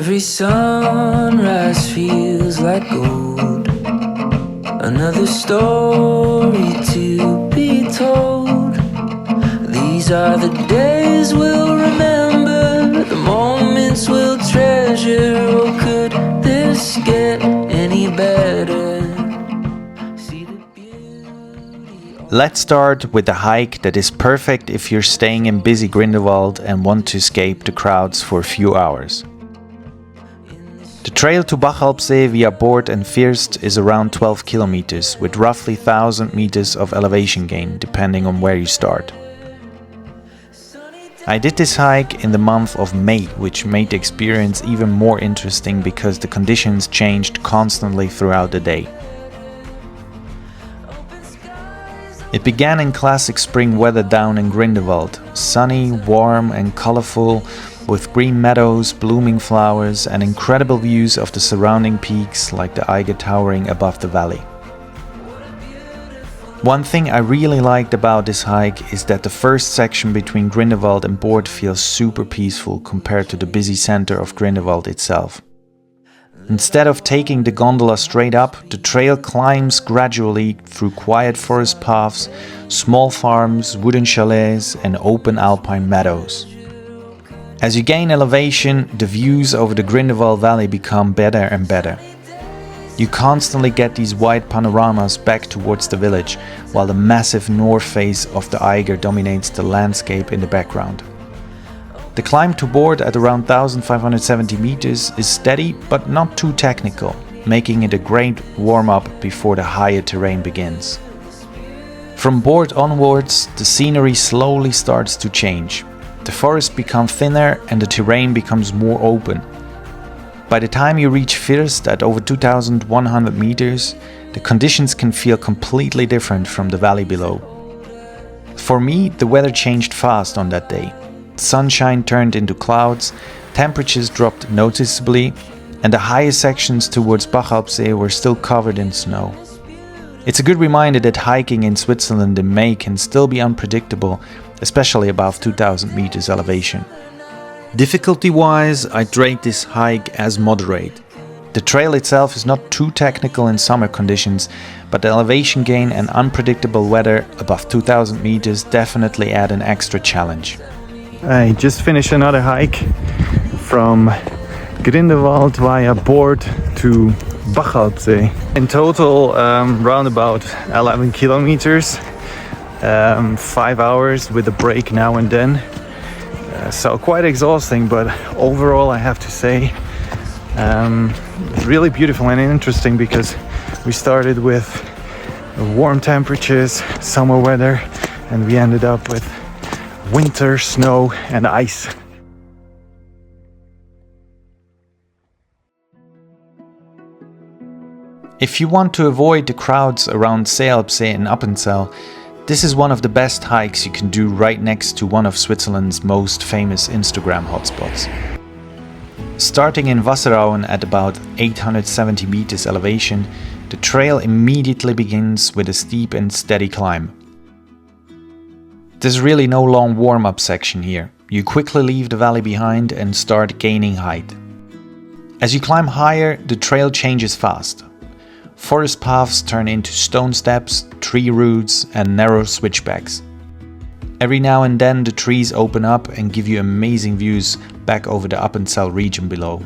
Every sunrise feels like gold. Another story to be told. These are the days we'll remember, the moments we'll treasure. Oh, could this get any better? See the beauty. Let's start with the hike that is perfect if you're staying in busy Grindelwald and want to escape the crowds for a few hours. The trail to Bachalpsee via Bort and First is around 12 kilometers with roughly 1000 meters of elevation gain depending on where you start. I did this hike in the month of May, which made the experience even more interesting because the conditions changed constantly throughout the day. It began in classic spring weather down in Grindelwald, sunny, warm and colorful, with green meadows, blooming flowers and incredible views of the surrounding peaks like the Äscher towering above the valley. One thing I really liked about this hike is that the first section between Grindelwald and Bort feels super peaceful compared to the busy center of Grindelwald itself. Instead of taking the gondola straight up, the trail climbs gradually through quiet forest paths, small farms, wooden chalets and open alpine meadows. As you gain elevation, the views over the Grindelwald valley become better and better. You constantly get these wide panoramas back towards the village, while the massive north face of the Äscher dominates the landscape in the background. The climb to Bort at around 1570 meters is steady but not too technical, making it a great warm-up before the higher terrain begins. From Bort onwards, the scenery slowly starts to change. The forests become thinner and the terrain becomes more open. By the time you reach First at over 2100 meters, the conditions can feel completely different from the valley below. For me, the weather changed fast on that day. Sunshine turned into clouds, temperatures dropped noticeably, and the higher sections towards Bachalpsee were still covered in snow. It's a good reminder that hiking in Switzerland in May can still be unpredictable, especially above 2000 meters elevation. Difficulty-wise, I'd rate this hike as moderate. The trail itself is not too technical in summer conditions, but the elevation gain and unpredictable weather above 2000 meters definitely add an extra challenge. I just finished another hike from Grindelwald via Bort to Bachalpsee. In total, round about 11 kilometers. 5 hours with a break now and then, so quite exhausting, but overall I have to say really beautiful and interesting because we started with warm temperatures, summer weather, and we ended up with winter, snow and ice. If you want to avoid the crowds around Äscher and Appenzell, this is one of the best hikes you can do right next to one of Switzerland's most famous Instagram hotspots. Starting in Wasserauen at about 870 meters elevation, the trail immediately begins with a steep and steady climb. There's really no long warm-up section here. You quickly leave the valley behind and start gaining height. As you climb higher, the trail changes fast. Forest paths turn into stone steps, tree roots and narrow switchbacks. Every now and then the trees open up and give you amazing views back over the Appenzell region below.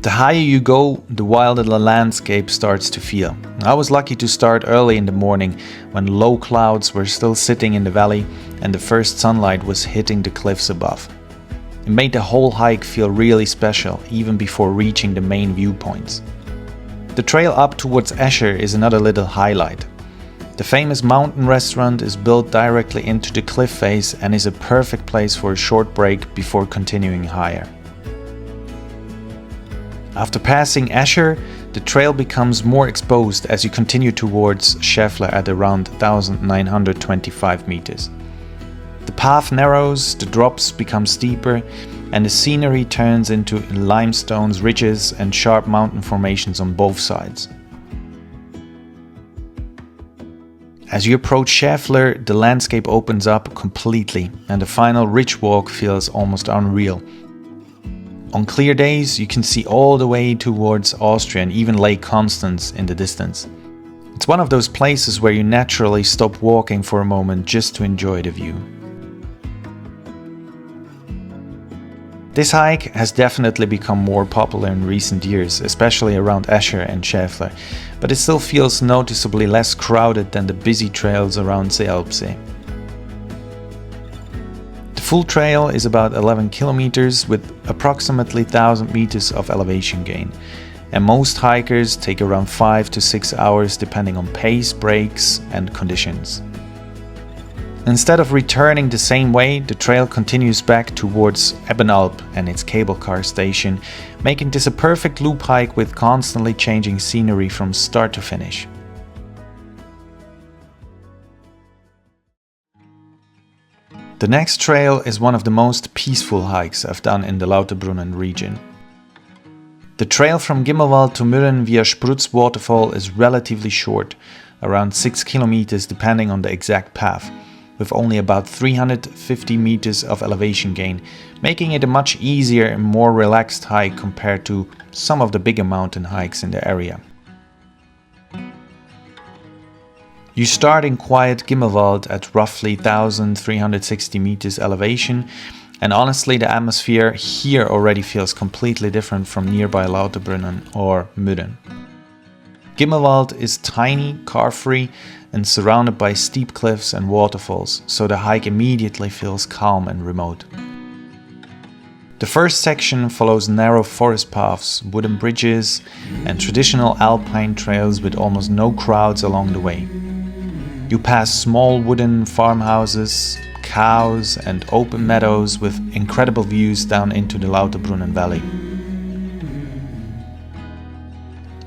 The higher you go, the wilder the landscape starts to feel. I was lucky to start early in the morning when low clouds were still sitting in the valley and the first sunlight was hitting the cliffs above. It made the whole hike feel really special even before reaching the main viewpoints. The trail up towards Äscher is another little highlight. The famous mountain restaurant is built directly into the cliff face and is a perfect place for a short break before continuing higher. After passing Äscher, the trail becomes more exposed as you continue towards Schäfler at around 1925 meters. The path narrows, the drops become steeper, and the scenery turns into limestones, ridges and sharp mountain formations on both sides. As you approach Schäfler, the landscape opens up completely and the final ridge walk feels almost unreal. On clear days, you can see all the way towards Austria and even Lake Constance in the distance. It's one of those places where you naturally stop walking for a moment just to enjoy the view. This hike has definitely become more popular in recent years, especially around Äscher and Schäfler, but it still feels noticeably less crowded than the busy trails around Bachalpsee. The full trail is about 11 kilometers with approximately 1000 meters of elevation gain, and most hikers take around 5 to 6 hours depending on pace, breaks and conditions. Instead of returning the same way, the trail continues back towards Ebenalp and its cable car station, making this a perfect loop hike with constantly changing scenery from start to finish. The next trail is one of the most peaceful hikes I've done in the Lauterbrunnen region. The trail from Gimmelwald to Mürren via Sprutz Waterfall is relatively short, around 6 kilometers depending on the exact path, with only about 350 meters of elevation gain, making it a much easier and more relaxed hike compared to some of the bigger mountain hikes in the area. You start in quiet Gimmelwald at roughly 1360 meters elevation, and honestly the atmosphere here already feels completely different from nearby Lauterbrunnen or Mürren. Gimmelwald is tiny, car-free and surrounded by steep cliffs and waterfalls, so the hike immediately feels calm and remote. The first section follows narrow forest paths, wooden bridges and traditional alpine trails with almost no crowds along the way. You pass small wooden farmhouses, cows and open meadows with incredible views down into the Lauterbrunnen valley.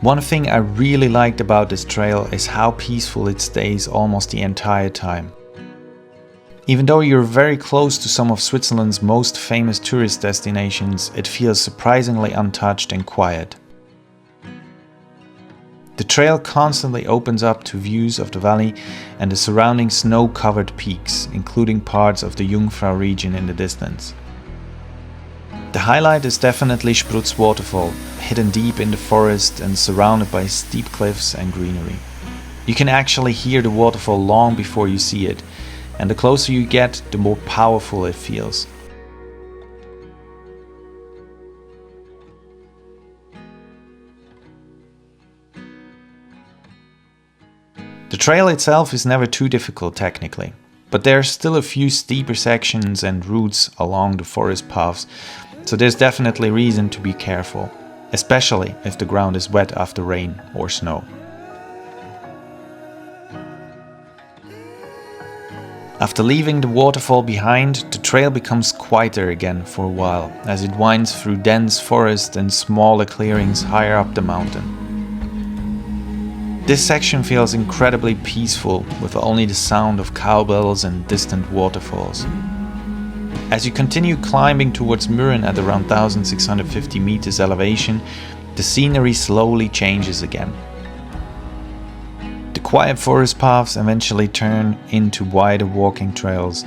One thing I really liked about this trail is how peaceful it stays almost the entire time. Even though you're very close to some of Switzerland's most famous tourist destinations, it feels surprisingly untouched and quiet. The trail constantly opens up to views of the valley and the surrounding snow-covered peaks, including parts of the Jungfrau region in the distance. The highlight is definitely Sprutz Waterfall, hidden deep in the forest and surrounded by steep cliffs and greenery. You can actually hear the waterfall long before you see it, and the closer you get, the more powerful it feels. The trail itself is never too difficult technically, but there are still a few steeper sections and routes along the forest paths, so there's definitely reason to be careful, especially if the ground is wet after rain or snow. After leaving the waterfall behind, the trail becomes quieter again for a while, as it winds through dense forest and smaller clearings higher up the mountain. This section feels incredibly peaceful, with only the sound of cowbells and distant waterfalls. As you continue climbing towards Mürren at around 1650 meters elevation, the scenery slowly changes again. The quiet forest paths eventually turn into wider walking trails,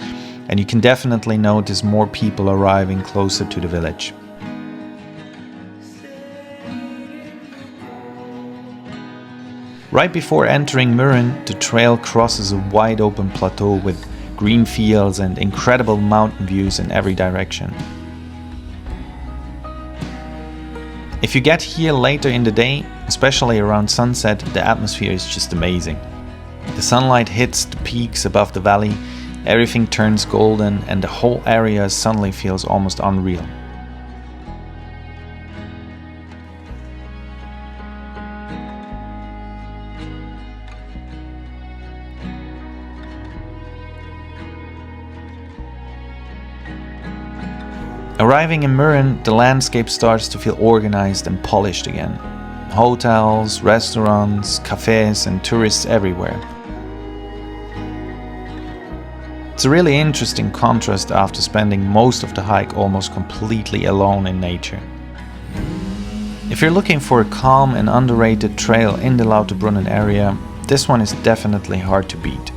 and you can definitely notice more people arriving closer to the village. Right before entering Mürren, the trail crosses a wide open plateau with green fields and incredible mountain views in every direction. If you get here later in the day, especially around sunset, the atmosphere is just amazing. The sunlight hits the peaks above the valley, everything turns golden and the whole area suddenly feels almost unreal. Arriving in Mürren, the landscape starts to feel organized and polished again. Hotels, restaurants, cafes and tourists everywhere. It's a really interesting contrast after spending most of the hike almost completely alone in nature. If you're looking for a calm and underrated trail in the Lauterbrunnen area, this one is definitely hard to beat.